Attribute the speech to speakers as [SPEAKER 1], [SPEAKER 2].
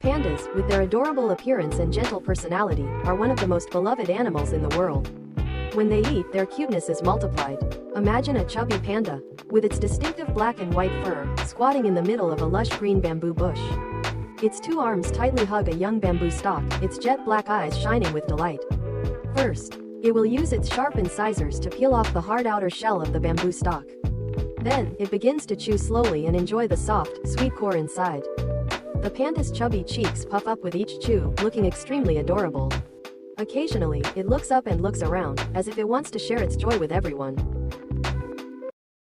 [SPEAKER 1] Pandas, with their adorable appearance and gentle personality, are one of the most beloved animals in the world. When they eat, their cuteness is multiplied. Imagine a chubby panda, with its distinctive black and white fur, squatting in the middle of a lush green bamboo bush. Its two arms tightly hug a young bamboo stalk, its jet black eyes shining with delight. First, it will use its sharp incisors to peel off the hard outer shell of the bamboo stalk. Then, it begins to chew slowly and enjoy the soft, sweet core inside. The panda's chubby cheeks puff up with each chew, looking extremely adorable. Occasionally, it looks up and looks around, as if it wants to share its joy with everyone.